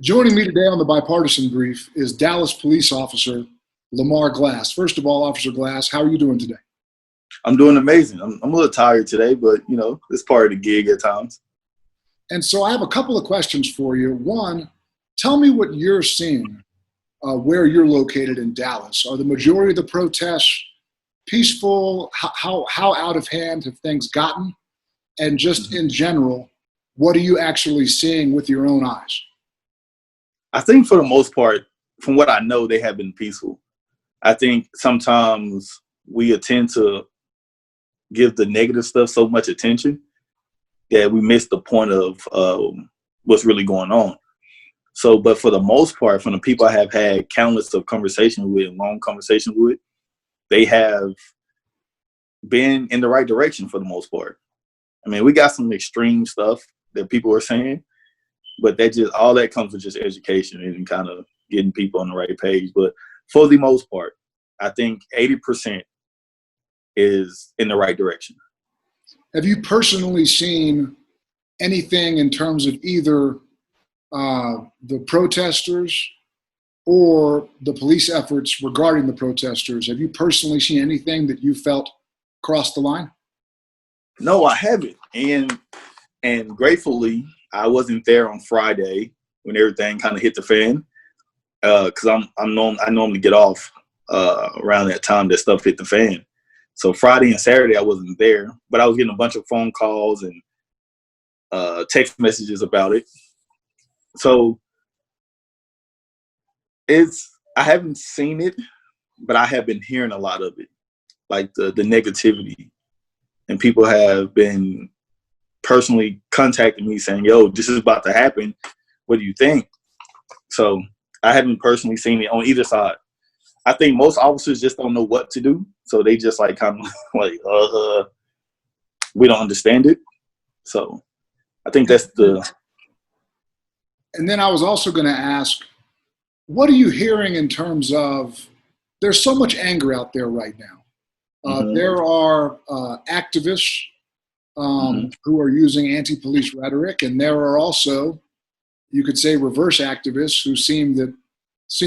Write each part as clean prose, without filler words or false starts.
Joining me today on the Bipartisan Brief is Dallas Police Officer Lamar Glass. First of all, Officer Glass, how are you doing today? I'm doing amazing. I'm a little tired today, but it's part of the gig at times. And so I have a couple of questions for you. One, tell me what you're seeing where you're located in Dallas. Are the majority of the protests peaceful? How out of hand have things gotten? And just in general, what are you actually seeing with your own eyes? I think for the most part, from what I know, they have been peaceful. I think sometimes we tend to give the negative stuff so much attention that we miss the point of what's really going on. So, but for the most part, from the people I have had countless of conversations with, long conversations with, they have been in the right direction for the most part. I mean, we got some extreme stuff that people are saying, but that just all that comes with just education and kind of getting people on the right page. But for the most part, I think 80% is in the right direction. Have you personally seen anything in terms of either the protesters or the police efforts regarding the protesters? Have you personally seen anything that you felt crossed the line? No, I haven't. And gratefully, I wasn't there on Friday when everything kind of hit the fan, because I normally get off around that time that stuff hit the fan. So Friday and Saturday I wasn't there, but I was getting a bunch of phone calls and text messages about it. So I haven't seen it, but I have been hearing a lot of it, like the negativity, and people have been personally contacting me saying, yo, this is about to happen. What do you think? So I haven't personally seen it on either side. I think most officers just don't know what to do. So they just like kind of like, we don't understand it. So I think that's the. And then I was also going to ask, what are you hearing in terms of, there's so much anger out there right now. There are activists who are using anti-police rhetoric, and there are also, you could say, reverse activists who seem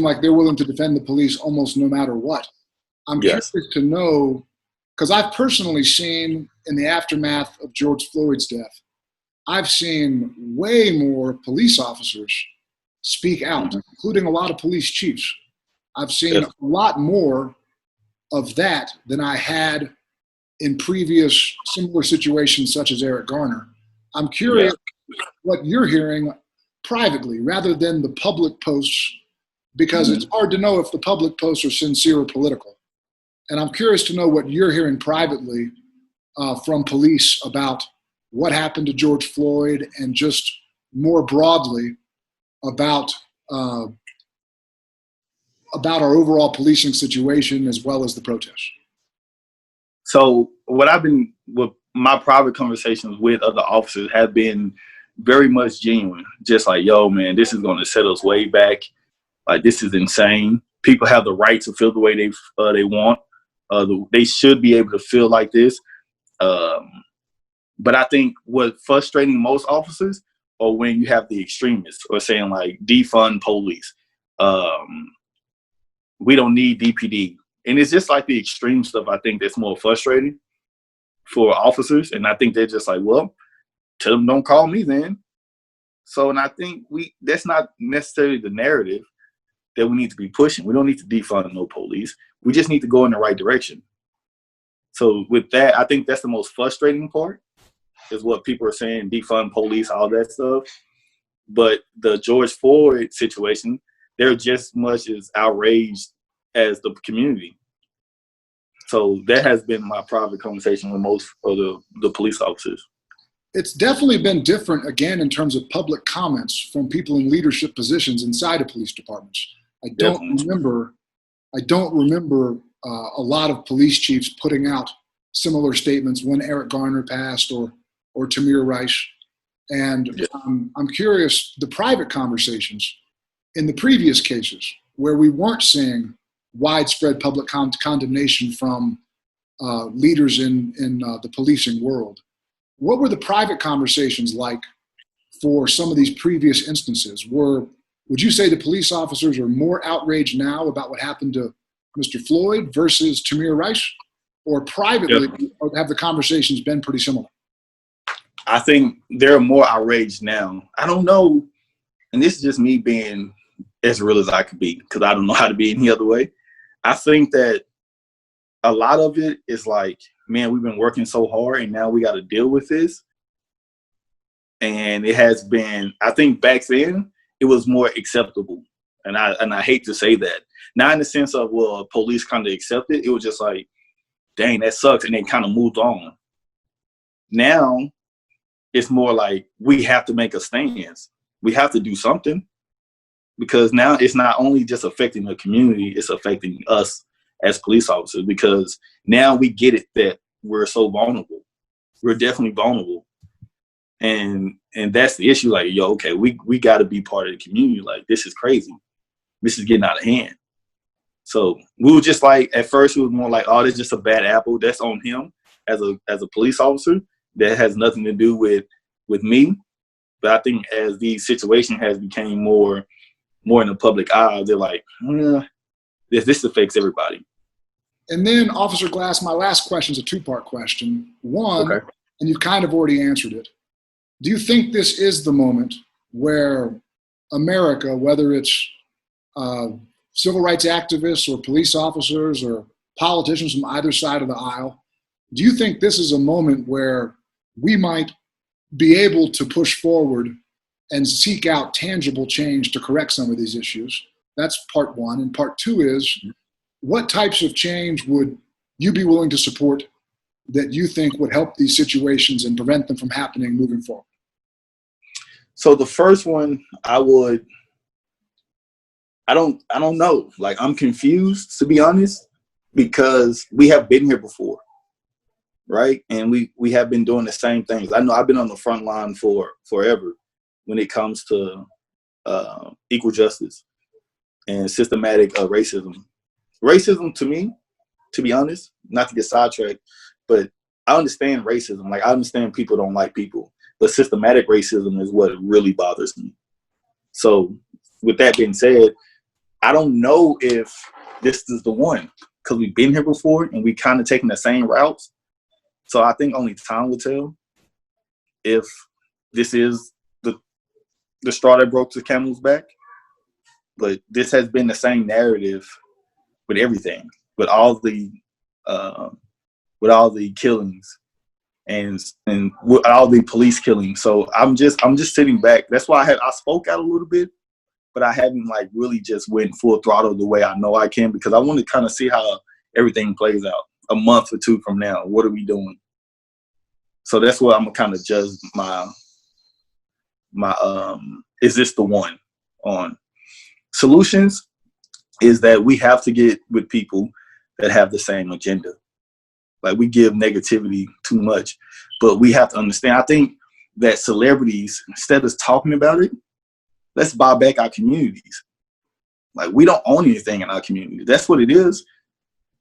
like they're willing to defend the police almost no matter what. I'm curious to know, because I've personally seen in the aftermath of George Floyd's death, I've seen way more police officers speak out, including a lot of police chiefs. I've seen a lot more of that than I had in previous similar situations such as Eric Garner. I'm curious what you're hearing privately rather than the public posts, because it's hard to know if the public posts are sincere or political. And I'm curious to know what you're hearing privately from police about what happened to George Floyd and just more broadly about our overall policing situation as well as the protests. So what my private conversations with other officers have been very much genuine. Just like, yo, man, this is going to set us way back. Like, this is insane. People have the right to feel the way they want. They should be able to feel like this. But I think what's frustrating most officers are when you have the extremists or saying like defund police. We don't need DPD. And it's just like the extreme stuff, I think, that's more frustrating for officers. And I think they're just like, well, tell them don't call me then. So, and I think that's not necessarily the narrative that we need to be pushing. We don't need to defund no police. We just need to go in the right direction. So with that, I think that's the most frustrating part, is what people are saying, defund police, all that stuff. But the George Floyd situation, they're just much as outraged as the community. So that has been my private conversation with most of the police officers. It's definitely been different, again, in terms of public comments from people in leadership positions inside of police departments. I don't remember a lot of police chiefs putting out similar statements when Eric Garner passed or Tamir Rice. And I'm curious, the private conversations in the previous cases where we weren't seeing widespread public condemnation from leaders in the policing world, what were the private conversations like for some of these previous instances? Were would you say the police officers are more outraged now about what happened to Mr. Floyd versus Tamir Rice? Or privately, or have the conversations been pretty similar? I think they're more outraged now. I don't know, and this is just me being as real as I could be, because I don't know how to be any other way. I think that a lot of it is like, man, we've been working so hard and now we got to deal with this. And it has been, I think back then it was more acceptable. And I hate to say that. Not in the sense of, well, police kind of accept it. It was just like, dang, that sucks. And they kind of moved on. Now it's more like we have to make a stance. We have to do something, because now it's not only just affecting the community, it's affecting us as police officers, because now we get it that we're so vulnerable. We're definitely vulnerable. And that's the issue. Like, yo, okay, we got to be part of the community. Like, this is crazy. This is getting out of hand. So we were just like, at first it was more like, oh, this is just a bad apple. That's on him as a police officer. That has nothing to do with me. But I think as the situation has become more in the public eye, they're like, this affects everybody. And then, Officer Glass, my last question is a two-part question. One, okay, and you've kind of already answered it. Do you think this is the moment where America, whether it's civil rights activists or police officers or politicians from either side of the aisle, do you think this is a moment where we might be able to push forward and seek out tangible change to correct some of these issues? That's part one. And part two is, what types of change would you be willing to support that you think would help these situations and prevent them from happening moving forward? So the first one, I don't know. Like, I'm confused, to be honest, because we have been here before, right? And we have been doing the same things. I know I've been on the front line for forever when it comes to equal justice and systematic racism. Racism, to me, to be honest, not to get sidetracked, but I understand racism. Like, I understand people don't like people, but systematic racism is what really bothers me. So with that being said, I don't know if this is the one, because we've been here before and we kind of taking the same routes. So I think only time will tell if this is the straw that broke the camel's back. But this has been the same narrative with everything, with all the killings and with all the police killings. So I'm just sitting back. That's why I spoke out a little bit, but I haven't like really just went full throttle the way I know I can, because I want to kind of see how everything plays out a month or two from now. What are we doing? So that's what I'm gonna kind of judge my is this the one on solutions. Is that we have to get with people that have the same agenda. Like, we give negativity too much, but we have to understand. I think that celebrities, instead of talking about it, let's buy back our communities. Like, we don't own anything in our community. That's what it is.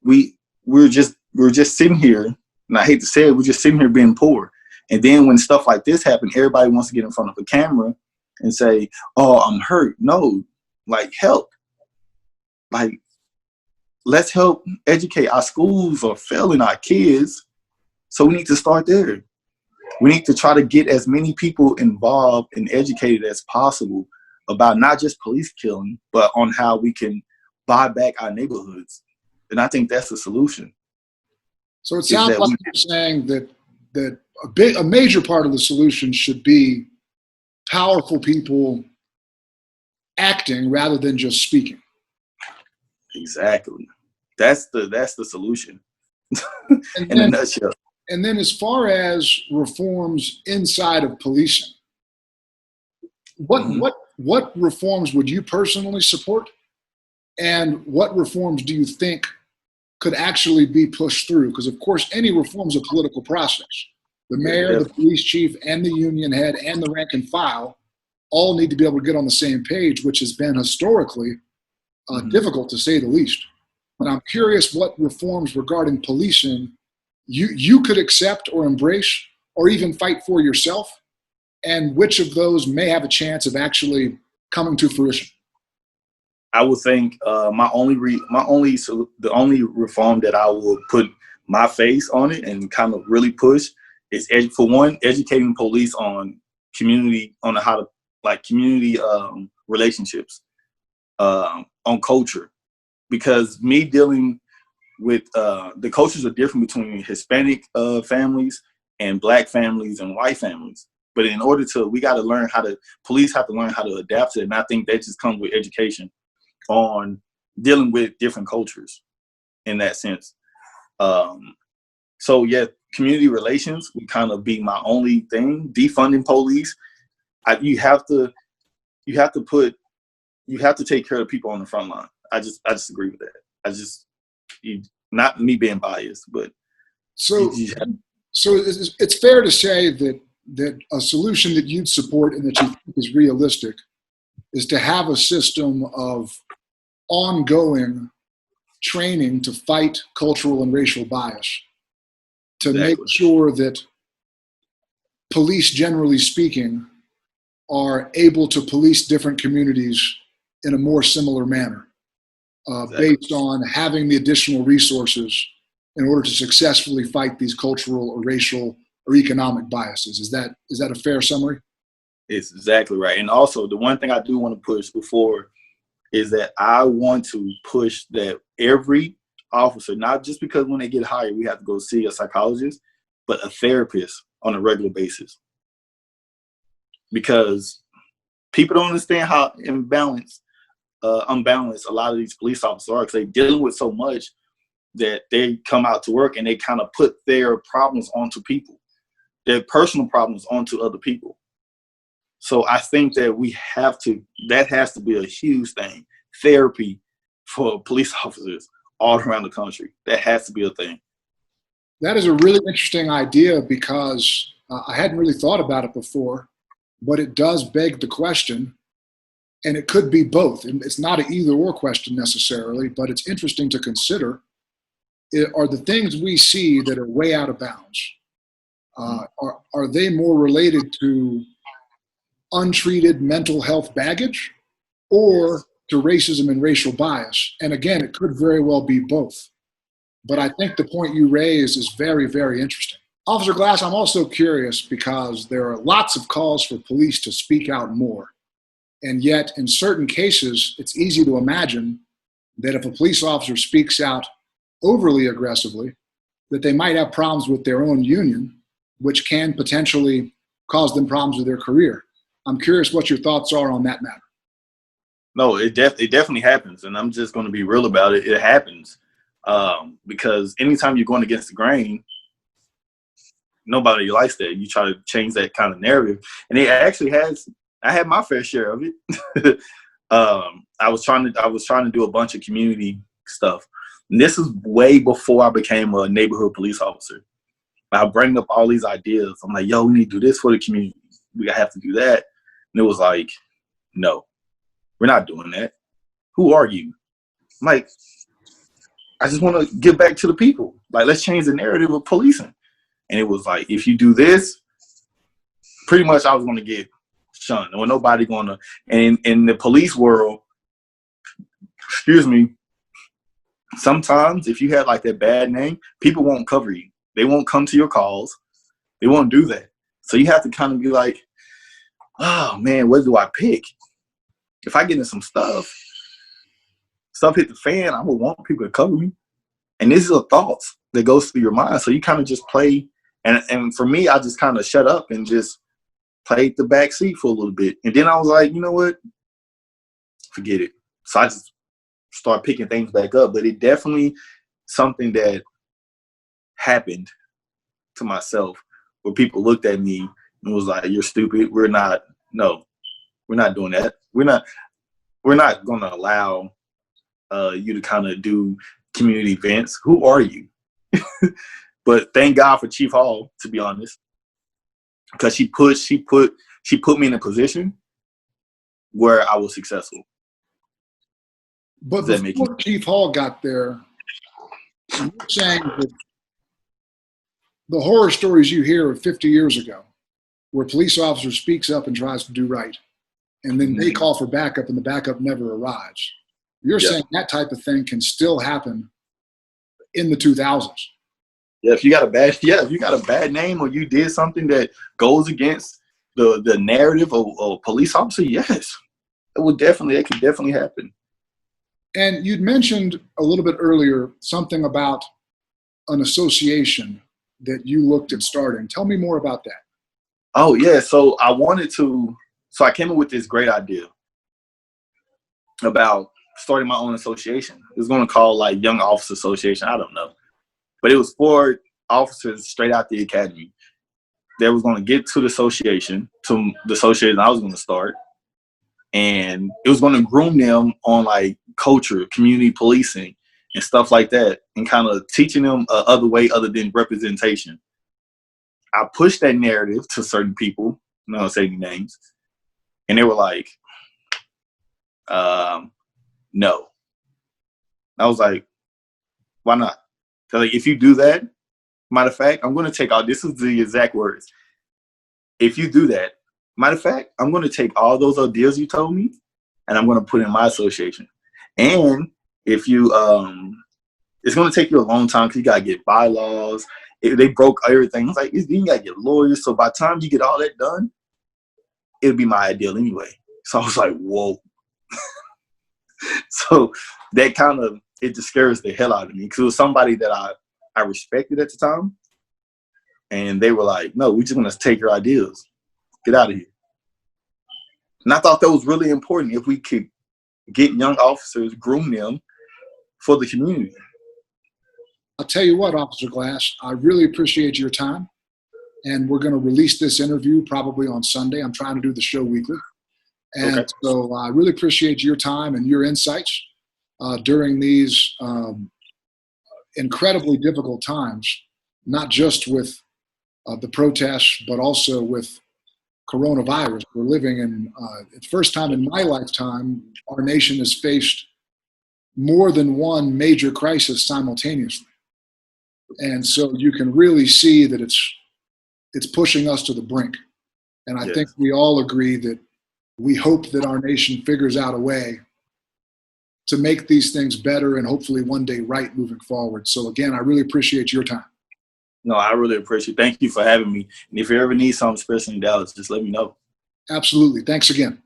We're just sitting here, and I hate to say it, we're just sitting here being poor. And then when stuff like this happens, everybody wants to get in front of a camera and say, "Oh, I'm hurt." No, like, help. Like, let's help educate. Our schools are failing our kids, so we need to start there. We need to try to get as many people involved and educated as possible about not just police killing, but on how we can buy back our neighborhoods. And I think that's the solution. So it sounds like you're saying that a major part of the solution should be powerful people acting rather than just speaking. Exactly. That's the solution in a nutshell. And then as far as reforms inside of policing, what reforms would you personally support? And what reforms do you think could actually be pushed through? Because, of course, any reform is a political process. The mayor, the police chief, and the union head, and the rank and file all need to be able to get on the same page, which has been historically difficult, to say the least. But I'm curious what reforms regarding policing you could accept or embrace or even fight for yourself, and which of those may have a chance of actually coming to fruition. I would think the only reform that I would put my face on it and kind of really push is for one, educating police on community, on how to community relationships, on culture, because me dealing with the cultures are different between Hispanic families and Black families and white families. But in order to, police have to learn how to adapt to it. And I think that just comes with education on dealing with different cultures in that sense. So yeah, community relations would kind of be my only thing. Defunding police, you have to take care of people on the front line. I just agree with that. Not me being biased, but so it's fair to say that a solution that you'd support and that you think is realistic is to have a system of ongoing training to fight cultural and racial bias, to make sure that police, generally speaking, are able to police different communities in a more similar manner, based on having the additional resources in order to successfully fight these cultural or racial or economic biases. Is that a fair summary? It's exactly right. And also, the one thing I do want to push before is that I want to push that every officer, not just because when they get hired, we have to go see a psychologist, but a therapist on a regular basis. Because people don't understand how unbalanced a lot of these police officers are, because they're dealing with so much that they come out to work and they kind of put their problems onto people, their personal problems onto other people. So I think that that has to be a huge thing. Therapy for police officers all around the country. That has to be a thing. That is a really interesting idea, because I hadn't really thought about it before, but it does beg the question, and it could be both. And it's not an either or question necessarily, but it's interesting to consider. Are the things we see that are way out of bounds, are they more related to untreated mental health baggage or to racism and racial bias? And again, it could very well be both. But I think the point you raise is very, very interesting. Officer Glass, I'm also curious because there are lots of calls for police to speak out more. And yet, in certain cases, it's easy to imagine that if a police officer speaks out overly aggressively, that they might have problems with their own union, which can potentially cause them problems with their career. I'm curious what your thoughts are on that matter. No, it definitely happens, and I'm just going to be real about it. It happens because anytime you're going against the grain, nobody likes that. You try to change that kind of narrative, and I had my fair share of it. I was trying to do a bunch of community stuff, and this is way before I became a neighborhood police officer. I bring up all these ideas. I'm like, yo, we need to do this for the community. We have to do that. And it was like, no, we're not doing that. Who are you? I'm like, I just want to give back to the people. Like, let's change the narrative of policing. And it was like, if you do this, pretty much I was going to get shunned. There was nobody going to, and in the police world, excuse me, sometimes if you have like that bad name, people won't cover you. They won't come to your calls. They won't do that. So you have to kind of be like, oh man, what do I pick? If I get in some stuff hit the fan, I would want people to cover me. And these are thoughts that goes through your mind. So you kind of just play. And for me, I just kind of shut up and just played the back seat for a little bit. And then I was like, you know what? Forget it. So I just start picking things back up. But it definitely something that happened to myself where people looked at me and was like, you're stupid. We're not doing that. We're not going to allow you to kind of do community events. Who are you? But thank God for Chief Hall, to be honest, because she put me in a position where I was successful. But before Chief Hall got there, you're saying that the horror stories you hear of 50 years ago, where a police officer speaks up and tries to do right, and then they call for backup and the backup never arrives. You're Yeah. saying that type of thing can still happen in the 2000s. Yeah, if you got a bad name or you did something that goes against the narrative of a police officer, yes, it could definitely happen. And you'd mentioned a little bit earlier something about an association that you looked at starting. Tell me more about that. Oh yeah, so I came up with this great idea about starting my own association. It was going to call like Young Officer Association. I don't know, but it was for officers straight out the academy. They was going to get to the association I was going to start, and it was going to groom them on like culture, community policing, and stuff like that, and kind of teaching them a other way other than representation. I pushed that narrative to certain people. I'm not gonna say any names, and they were like, "No." I was like, "Why not?" So like, if you do that, matter of fact, I'm going to take all. This is the exact words. If you do that, matter of fact, I'm going to take all those ideas you told me, and I'm going to put in my association. And if you, it's going to take you a long time because you got to get bylaws. They broke everything. It's like you got to get lawyers. So by the time you get all that done, it'll be my ideal anyway. So I was like, whoa. So that kind of, it discouraged the hell out of me because it was somebody that I respected at the time. And they were like, no, we're just going to take your ideas. Get out of here. And I thought that was really important if we could get young officers, groom them for the community. I'll tell you what, Officer Glass, I really appreciate your time. And we're going to release this interview probably on Sunday. I'm trying to do the show weekly. And Okay. so I really appreciate your time and your insights during these incredibly difficult times, not just with the protests, but also with coronavirus. We're living in, the first time in my lifetime, our nation has faced more than one major crisis simultaneously. And so you can really see that it's pushing us to the brink. And I think we all agree that we hope that our nation figures out a way to make these things better and hopefully one day right moving forward. So again, I really appreciate your time. No, I really appreciate it. Thank you for having me. And if you ever need something special in Dallas, just let me know. Absolutely. Thanks again.